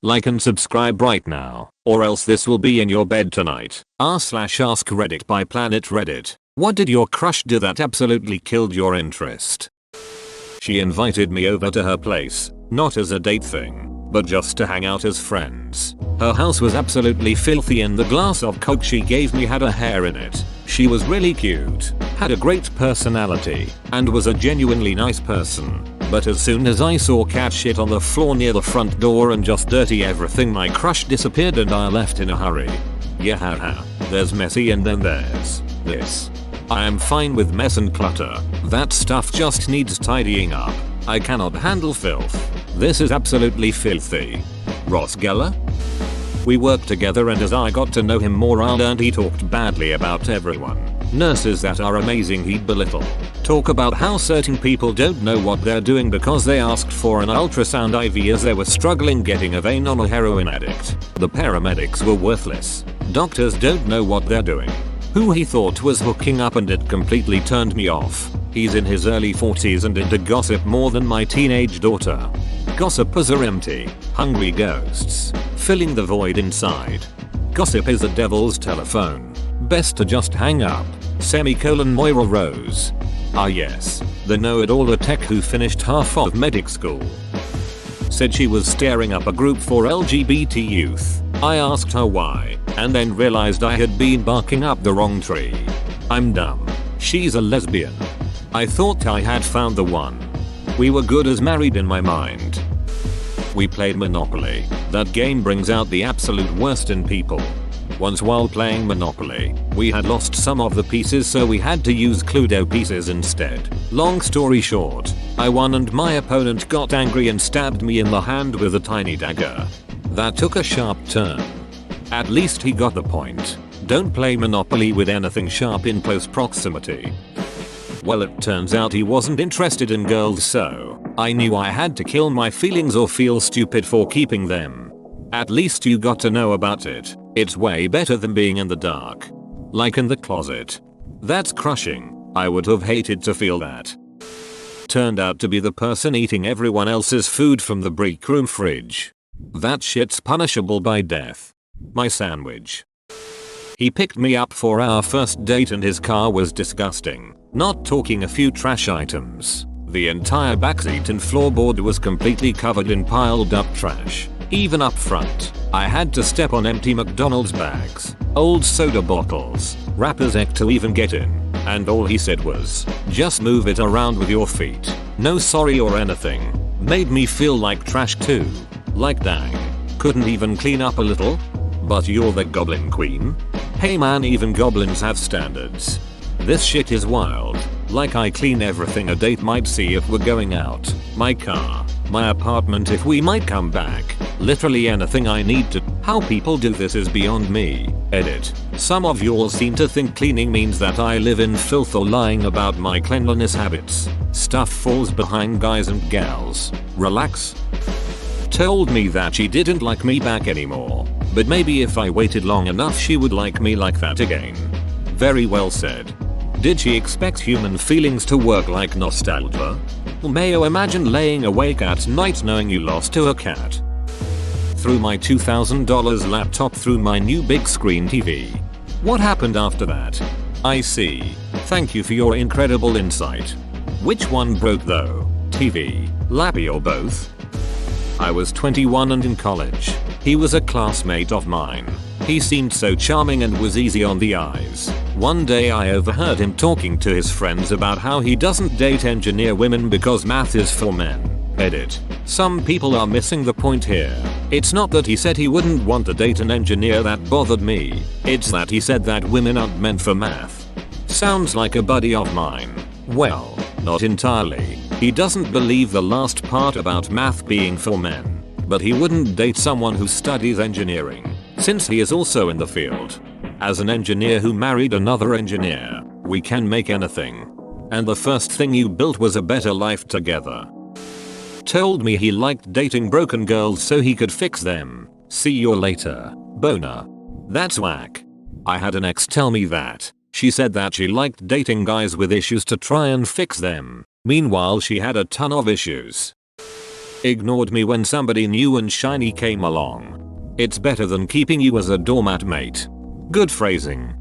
Like and subscribe right now, or else this will be in your bed tonight. r/ask Reddit by Planet Reddit. What did your crush do that absolutely killed your interest? She invited me over to her place, not as a date thing, but just to hang out as friends. Her house was absolutely filthy and the glass of Coke she gave me had a hair in it. She was really cute, had a great personality, and was a genuinely nice person. But as soon as I saw cat shit on the floor near the front door and just dirty everything, my crush disappeared and I left in a hurry. Yeah, haha. There's messy and then there's this. I am fine with mess and clutter. That stuff just needs tidying up. I cannot handle filth. This is absolutely filthy. Ross Geller? We worked together and as I got to know him more I learned he talked badly about everyone. Nurses that are amazing he'd belittle. Talk about how certain people don't know what they're doing because they asked for an ultrasound IV as they were struggling getting a vein on a heroin addict. The paramedics were worthless. Doctors don't know what they're doing. Who he thought was hooking up and it completely turned me off. He's in his early 40s and into gossip more than my teenage daughter. Gossipers are empty, hungry ghosts, filling the void inside. Gossip is the devil's telephone. Best to just hang up. Moira Rose. Ah yes, the know-it-all tech who finished half of medic school. Said she was staring up a group for LGBT youth. I asked her why, and then realized I had been barking up the wrong tree. I'm dumb. She's a lesbian. I thought I had found the one. We were good as married in my mind. We played Monopoly. That game brings out the absolute worst in people. Once while playing Monopoly, we had lost some of the pieces so we had to use Cluedo pieces instead. Long story short, I won and my opponent got angry and stabbed me in the hand with a tiny dagger. That took a sharp turn. At least he got the point. Don't play Monopoly with anything sharp in close proximity. Well, it turns out he wasn't interested in girls, so I knew I had to kill my feelings or feel stupid for keeping them. At least you got to know about it. It's way better than being in the dark. Like in the closet. That's crushing. I would have hated to feel that. Turned out to be the person eating everyone else's food from the break room fridge. That shit's punishable by death. My sandwich. He picked me up for our first date and his car was disgusting. Not talking a few trash items. The entire backseat and floorboard was completely covered in piled up trash. Even up front, I had to step on empty McDonald's bags, old soda bottles, wrappers to even get in, and all he said was, just move it around with your feet. No sorry or anything. Made me feel like trash too. Like dang. Couldn't even clean up a little? But you're the goblin queen? Hey man, even goblins have standards. This shit is wild. Like I clean everything a date might see if we're going out. My car. My apartment if we might come back. Literally anything I need to. How people do this is beyond me. Edit. Some of y'all seem to think cleaning means that I live in filth or lying about my cleanliness habits. Stuff falls behind guys and gals. Relax. Told me that she didn't like me back anymore. But maybe if I waited long enough she would like me like that again. Very well said. Did she expect human feelings to work like nostalgia? Mayo, imagine laying awake at night knowing you lost to a cat. Threw my $2,000 laptop through my new big screen TV. What happened after that? I see. Thank you for your incredible insight. Which one broke though? TV, lappy or both? I was 21 and in college. He was a classmate of mine. He seemed so charming and was easy on the eyes. One day I overheard him talking to his friends about how he doesn't date engineer women because math is for men. Edit. Some people are missing the point here. It's not that he said he wouldn't want to date an engineer that bothered me. It's that he said that women aren't meant for math. Sounds like a buddy of mine. Well, not entirely. He doesn't believe the last part about math being for men. But he wouldn't date someone who studies engineering, since he is also in the field. As an engineer who married another engineer, we can make anything. And the first thing you built was a better life together. Told me he liked dating broken girls so he could fix them. See you later, boner. That's whack. I had an ex tell me that. She said that she liked dating guys with issues to try and fix them. Meanwhile she had a ton of issues. Ignored me when somebody new and shiny came along. It's better than keeping you as a doormat, mate. Good phrasing.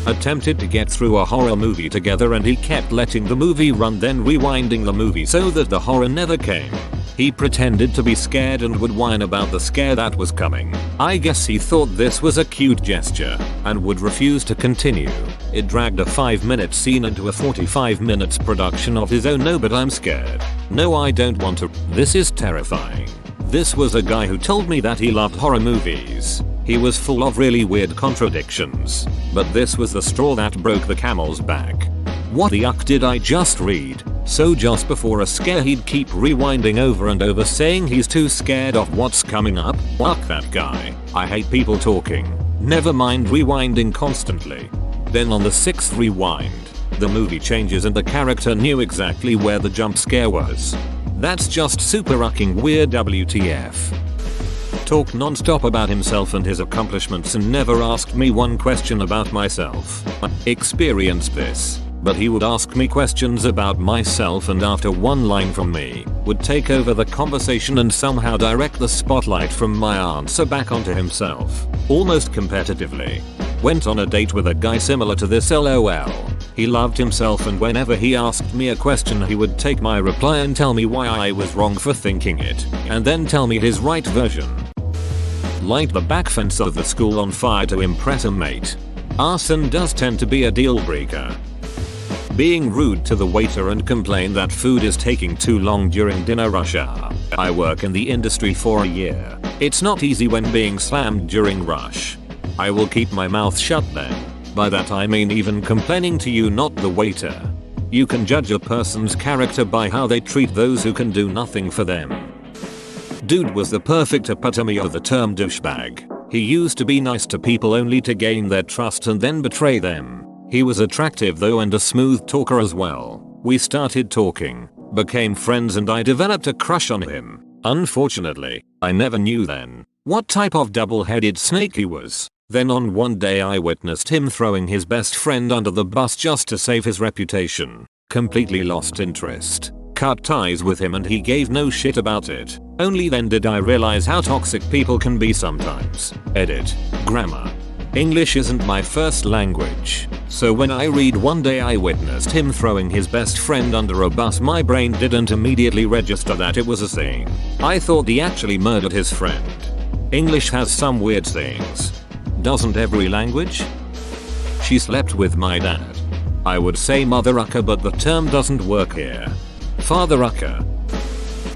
Attempted to get through a horror movie together and he kept letting the movie run, then rewinding the movie so that the horror never came. He pretended to be scared and would whine about the scare that was coming. I guess he thought this was a cute gesture and would refuse to continue. It dragged a 5-minute scene into a 45 minutes production of his own. No, but I'm scared. No, I don't want to. This is terrifying. This was a guy who told me that he loved horror movies. He was full of really weird contradictions. But this was the straw that broke the camel's back. What the yuck did I just read? So just before a scare he'd keep rewinding over and over saying he's too scared of what's coming up? Fuck that guy. I hate people talking. Never mind rewinding constantly. Then on the 6th rewind, the movie changes and the character knew exactly where the jump scare was. That's just super fucking weird. WTF. Talked non-stop about himself and his accomplishments and never asked me one question about myself. Experienced this. But he would ask me questions about myself and after one line from me, would take over the conversation and somehow direct the spotlight from my answer back onto himself. Almost competitively. Went on a date with a guy similar to this, lol. He loved himself and whenever he asked me a question he would take my reply and tell me why I was wrong for thinking it, and then tell me his right version. Light the back fence of the school on fire to impress a mate. Arson does tend to be a deal breaker. Being rude to the waiter and complain that food is taking too long during dinner rush hour. I work in the industry for a year. It's not easy when being slammed during rush. I will keep my mouth shut then. By that I mean even complaining to you, not the waiter. You can judge a person's character by how they treat those who can do nothing for them. Dude was the perfect epitome of the term douchebag. He used to be nice to people only to gain their trust and then betray them. He was attractive though and a smooth talker as well. We started talking, became friends and I developed a crush on him. Unfortunately, I never knew then what type of double-headed snake he was. Then on one day I witnessed him throwing his best friend under the bus just to save his reputation. Completely lost interest. Cut ties with him and he gave no shit about it. Only then did I realize how toxic people can be sometimes. Edit. Grammar. English isn't my first language, so when I read one day I witnessed him throwing his best friend under a bus, my brain didn't immediately register that it was a saying. I thought he actually murdered his friend. English has some weird sayings. Doesn't every language? She slept with my dad. I would say mother-ucker, but the term doesn't work here. Father-ucker.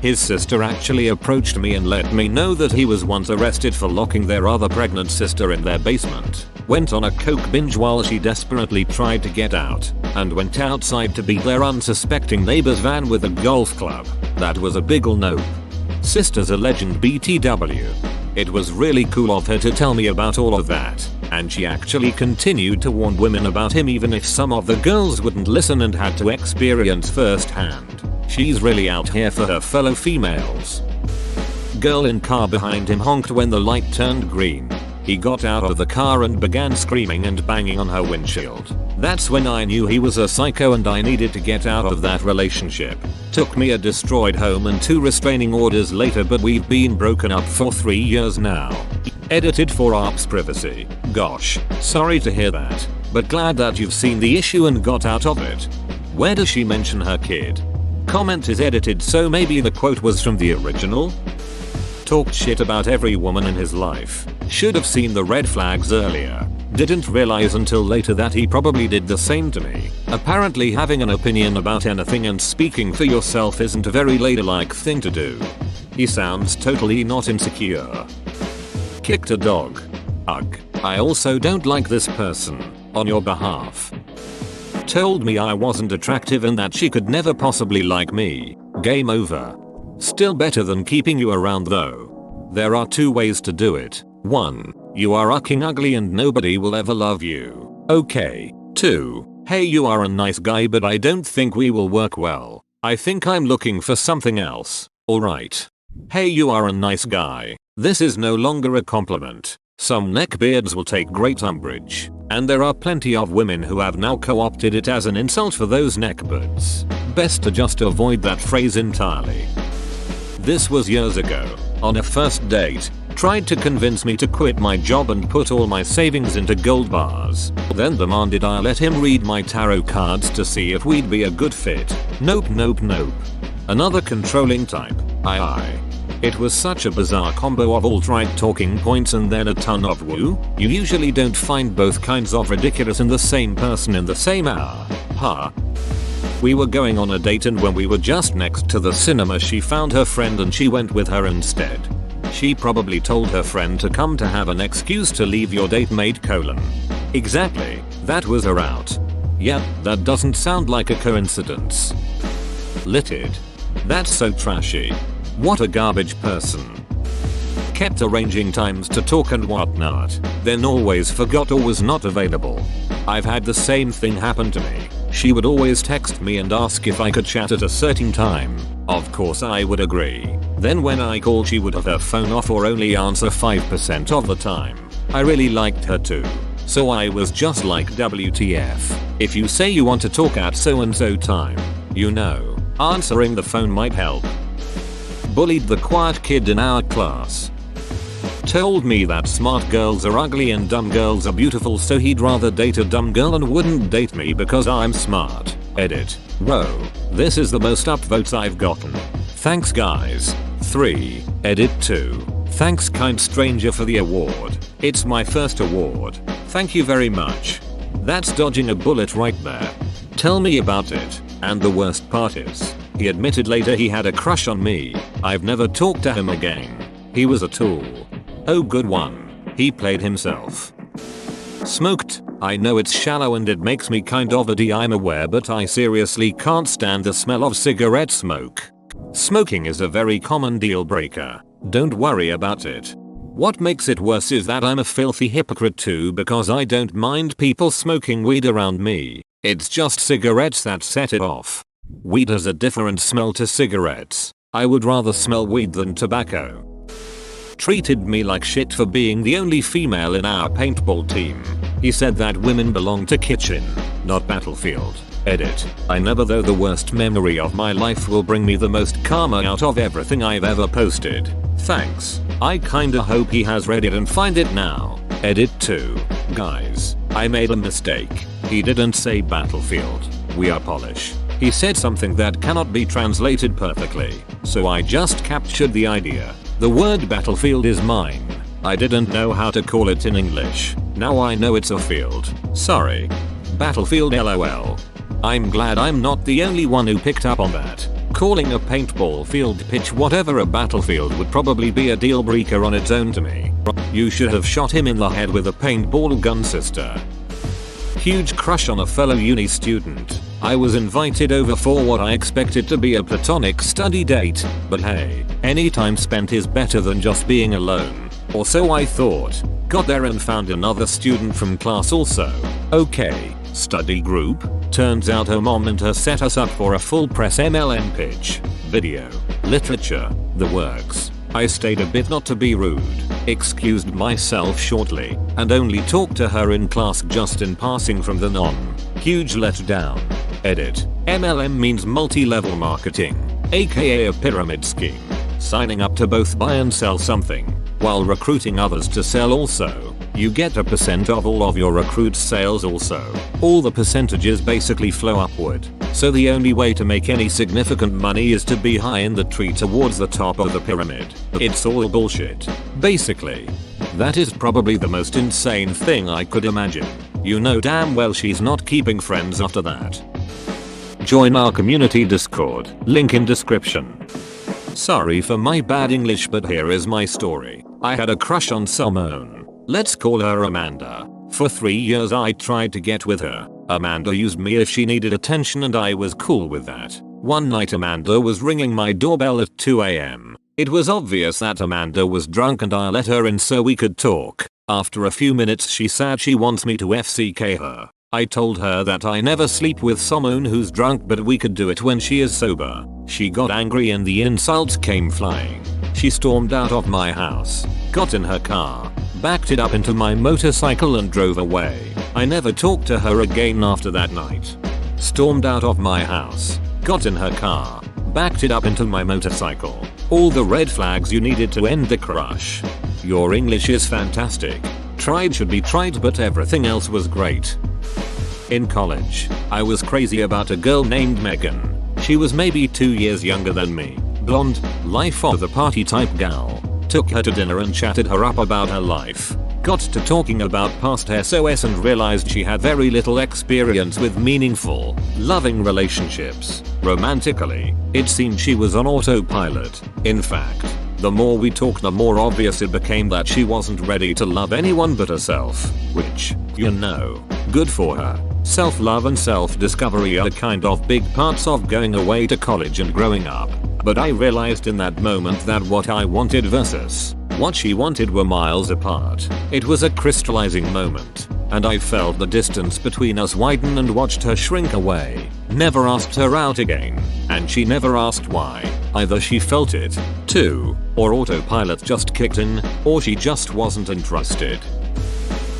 His sister actually approached me and let me know that he was once arrested for locking their other pregnant sister in their basement. Went on a coke binge while she desperately tried to get out, and went outside to beat their unsuspecting neighbor's van with a golf club. That was a big ol' no. Sister's a legend, BTW. It was really cool of her to tell me about all of that, and she actually continued to warn women about him even if some of the girls wouldn't listen and had to experience firsthand. She's really out here for her fellow females. Girl in car behind him honked when the light turned green. He got out of the car and began screaming and banging on her windshield. That's when I knew he was a psycho and I needed to get out of that relationship. Took me a destroyed home and 2 restraining orders later, but we've been broken up for 3 years now. Edited for ARP's privacy. Gosh, sorry to hear that, but glad that you've seen the issue and got out of it. Where does she mention her kid? Comment is edited, so maybe the quote was from the original? Talked shit about every woman in his life. Should have seen the red flags earlier. Didn't realize until later that he probably did the same to me. Apparently having an opinion about anything and speaking for yourself isn't a very ladylike thing to do. He sounds totally not insecure. Kicked a dog. Ugh. I also don't like this person. On your behalf. Told me I wasn't attractive and that she could never possibly like me. Game over. Still better than keeping you around though. There are 2 ways to do it. 1. You are fucking ugly and nobody will ever love you. Okay. 2. Hey, you are a nice guy but I don't think we will work well. I think I'm looking for something else. Alright. Hey, you are a nice guy. This is no longer a compliment. Some neckbeards will take great umbrage. And there are plenty of women who have now co-opted it as an insult for those neckbeards. Best to just avoid that phrase entirely. This was years ago. On a first date, tried to convince me to quit my job and put all my savings into gold bars. Then demanded I let him read my tarot cards to see if we'd be a good fit. Nope. Another controlling type. It was such a bizarre combo of alt-right talking points and then a ton of woo. You usually don't find both kinds of ridiculous in the same person in the same hour. We were going on a date and when we were just next to the cinema she found her friend and she went with her instead. She probably told her friend to come to have an excuse to leave your date mate : Exactly, that was her out. Yep, that doesn't sound like a coincidence. Litted. That's so trashy. What a garbage person. Kept arranging times to talk and whatnot, then always forgot or was not available. I've had the same thing happen to me. She would always text me and ask if I could chat at a certain time. Of course I would agree. Then when I called she would have her phone off or only answer 5% of the time. I really liked her too. So I was just like WTF. If you say you want to talk at so and so time, you know, answering the phone might help. Bullied the quiet kid in our class. Told me that smart girls are ugly and dumb girls are beautiful so he'd rather date a dumb girl and wouldn't date me because I'm smart. Edit. Whoa. This is the most upvotes I've gotten. Thanks guys. 3. Edit 2. Thanks kind stranger for the award. It's my first award. Thank you very much. That's dodging a bullet right there. Tell me about it. And the worst part is, he admitted later he had a crush on me. I've never talked to him again. He was a tool. Oh good one. He played himself. Smoked. I know it's shallow and it makes me kind of a I'm aware but I seriously can't stand the smell of cigarette smoke. Smoking is a very common deal breaker. Don't worry about it. What makes it worse is that I'm a filthy hypocrite too because I don't mind people smoking weed around me. It's just cigarettes that set it off. Weed has a different smell to cigarettes. I would rather smell weed than tobacco. Treated me like shit for being the only female in our paintball team. He said that women belong to kitchen, not battlefield. Edit. I never though the worst memory of my life will bring me the most karma out of everything I've ever posted. Thanks. I kinda hope he has read it and find it now. Edit 2. Guys, I made a mistake. He didn't say battlefield. We are Polish. He said something that cannot be translated perfectly, so I just captured the idea. The word battlefield is mine. I didn't know how to call it in English. Now I know it's a field. Sorry. Battlefield LOL. I'm glad I'm not the only one who picked up on that. Calling a paintball field pitch whatever a battlefield would probably be a deal breaker on its own to me. You should have shot him in the head with a paintball gun, sister. Huge crush on a fellow uni student. I was invited over for what I expected to be a platonic study date, but hey, any time spent is better than just being alone. Or so I thought. Got there and found another student from class also. Okay, study group. Turns out her mom and her set us up for a full press MLM pitch. Video, literature, the works. I stayed a bit not to be rude, excused myself shortly, and only talked to her in class just in passing from then on. Huge letdown. Edit. MLM means multi-level marketing, aka a pyramid scheme. Signing up to both buy and sell something, while recruiting others to sell also. You get a percent of all of your recruits' sales also. All the percentages basically flow upward. So the only way to make any significant money is to be high in the tree towards the top of the pyramid. It's all bullshit. Basically. That is probably the most insane thing I could imagine. You know damn well she's not keeping friends after that. Join our community Discord, link in description. Sorry for my bad English but here is my story. I had a crush on someone. Let's call her Amanda. For 3 years I tried to get with her. Amanda used me if she needed attention and I was cool with that. One night Amanda was ringing my doorbell at 2 AM. It was obvious that Amanda was drunk and I let her in so we could talk. After a few minutes she said she wants me to FCK her. I told her that I never sleep with someone who's drunk but we could do it when she is sober. She got angry and the insults came flying. She stormed out of my house, got in her car, backed it up into my motorcycle and drove away. I never talked to her again after that night. Stormed out of my house, got in her car, backed it up into my motorcycle, All the red flags you needed to end the crush. Your English is fantastic. Tried should be tried, but everything else was great. In college, I was crazy about a girl named Megan. She was maybe 2 years younger than me. Blonde, life of the party type gal. Took her to dinner and chatted her up about her life. Got to talking about past SOS and realized she had very little experience with meaningful, loving relationships. Romantically, it seemed she was on autopilot. In fact, the more we talked, the more obvious it became that she wasn't ready to love anyone but herself. Which, you know, good for her. Self-love and self-discovery are kind of big parts of going away to college and growing up. But I realized in that moment that what I wanted versus what she wanted were miles apart. It was a crystallizing moment, and I felt the distance between us widen and watched her shrink away. Never asked her out again, and she never asked why. Either she felt it, too, or autopilot just kicked in, or she just wasn't interested.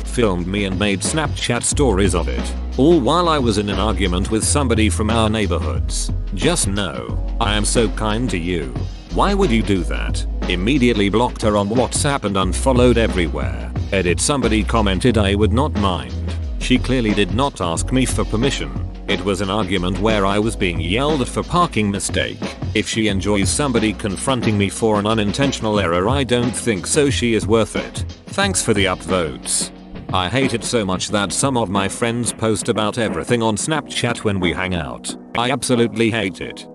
Filmed me and made Snapchat stories of it, all while I was in an argument with somebody from our neighborhoods. Just know, I am so kind to you. Why would you do that? Immediately blocked her on WhatsApp and unfollowed everywhere. Edit. Somebody commented I would not mind. She clearly did not ask me for permission. It was an argument where I was being yelled at for parking mistake. If she enjoys somebody confronting me for an unintentional error, I don't think so. She is worth it. Thanks for the upvotes. I hate it so much that some of my friends post about everything on Snapchat when we hang out. I absolutely hate it.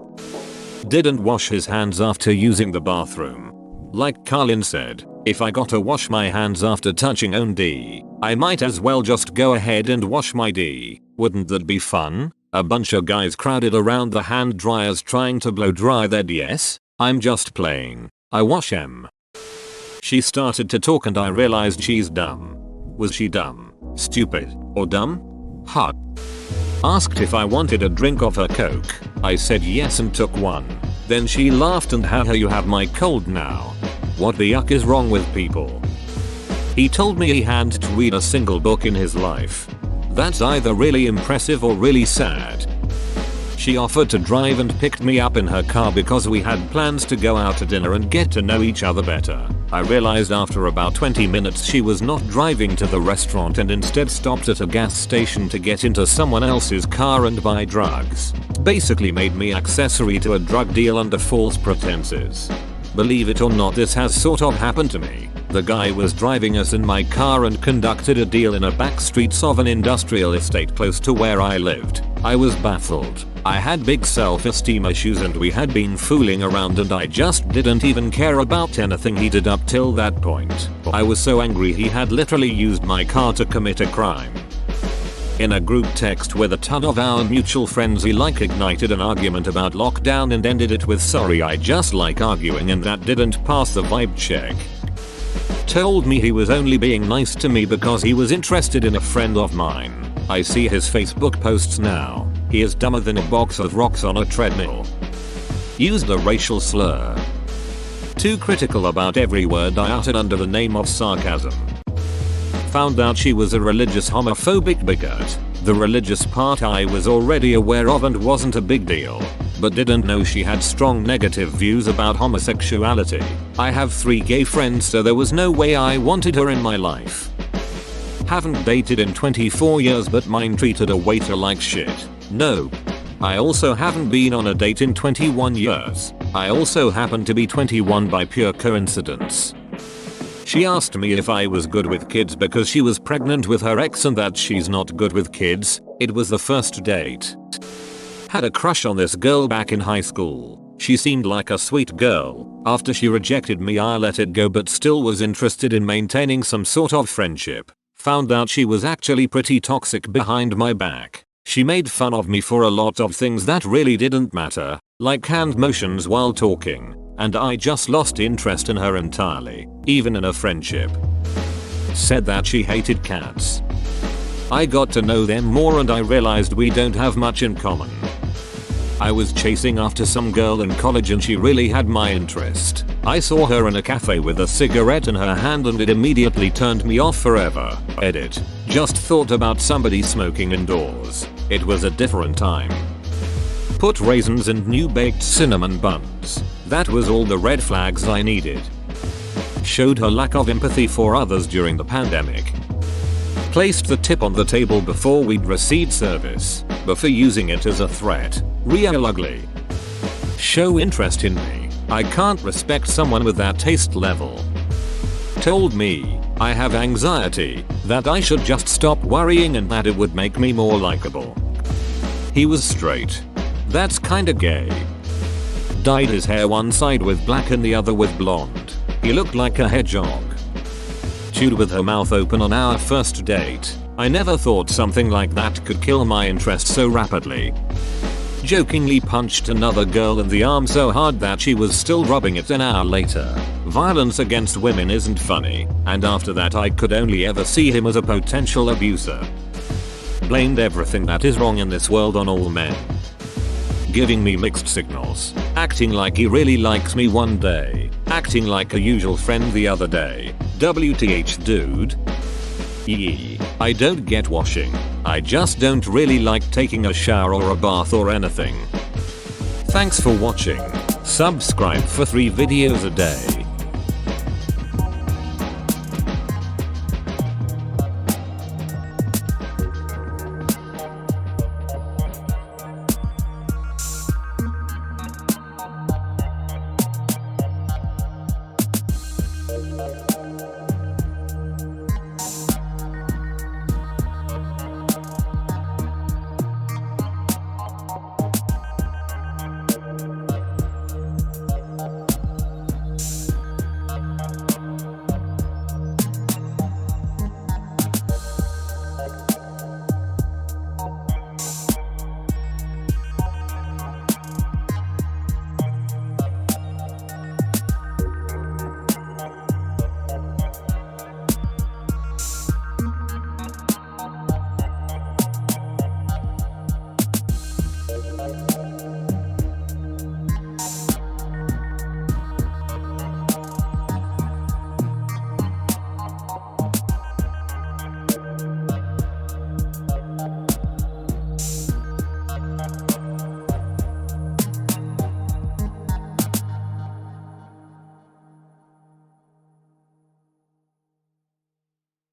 Didn't wash his hands after using the bathroom. Like Carlin said, if I gotta wash my hands after touching own D, I might as well just go ahead and wash my D. Wouldn't that be fun? A bunch of guys crowded around the hand dryers trying to blow dry their DS? I'm just playing. I wash em. She started to talk and I realized she's dumb. Was she dumb, stupid, or dumb? Hot. Asked if I wanted a drink of her Coke. I said yes and took one. Then she laughed and haha, you have my cold now. What the yuck is wrong with people? He told me he hadn't to read a single book in his life. That's either really impressive or really sad. She offered to drive and picked me up in her car because we had plans to go out to dinner and get to know each other better. I realized after about 20 minutes she was not driving to the restaurant and instead stopped at a gas station to get into someone else's car and buy drugs. Basically made me accessory to a drug deal under false pretenses. Believe it or not, this has sort of happened to me. The guy was driving us in my car and conducted a deal in a back streets of an industrial estate close to where I lived. I was baffled. I had big self-esteem issues and we had been fooling around and I just didn't even care about anything he did up till that point. I was so angry he had literally used my car to commit a crime. In a group text with a ton of our mutual friends, he ignited an argument about lockdown and ended it with sorry, I just like arguing, and that didn't pass the vibe check. Told me he was only being nice to me because he was interested in a friend of mine. I see his Facebook posts now. He is dumber than a box of rocks on a treadmill. Used a racial slur. Too critical about every word I uttered under the name of sarcasm. Found out she was a religious homophobic bigot. The religious part I was already aware of and wasn't a big deal, but didn't know she had strong negative views about homosexuality. I have 3 gay friends, so there was no way I wanted her in my life. Haven't dated in 24 years, but mine treated a waiter like shit. No. I also haven't been on a date in 21 years. I also happen to be 21 by pure coincidence. She asked me if I was good with kids because she was pregnant with her ex and that she's not good with kids. It was the first date. Had a crush on this girl back in high school. She seemed like a sweet girl. After she rejected me, I let it go, but still was interested in maintaining some sort of friendship. Found out she was actually pretty toxic behind my back. She made fun of me for a lot of things that really didn't matter, like hand motions while talking, and I just lost interest in her entirely, even in a friendship. Said that she hated cats. I got to know them more and I realized we don't have much in common. I was chasing after some girl in college and she really had my interest. I saw her in a cafe with a cigarette in her hand and it immediately turned me off forever. Edit. Just thought about somebody smoking indoors. It was a different time. Put raisins and new baked cinnamon buns. That was all the red flags I needed. Showed her lack of empathy for others during the pandemic. Placed the tip on the table before we'd received service, before using it as a threat. Real ugly. Show interest in me. I can't respect someone with that taste level. Told me I have anxiety, that I should just stop worrying and that it would make me more likable. He was straight. That's kinda gay. Dyed his hair one side with black and the other with blonde. He looked like a hedgehog. Chewed with her mouth open on our first date. I never thought something like that could kill my interest so rapidly. Jokingly punched another girl in the arm so hard that she was still rubbing it an hour later. Violence against women isn't funny, and after that I could only ever see him as a potential abuser. Blamed everything that is wrong in this world on all men. Giving me mixed signals. Acting like he really likes me one day. Acting like a usual friend the other day. WTH dude. Yee. I don't get washing. I just don't really like taking a shower or a bath or anything. Thanks for watching. Subscribe for 3 videos a day.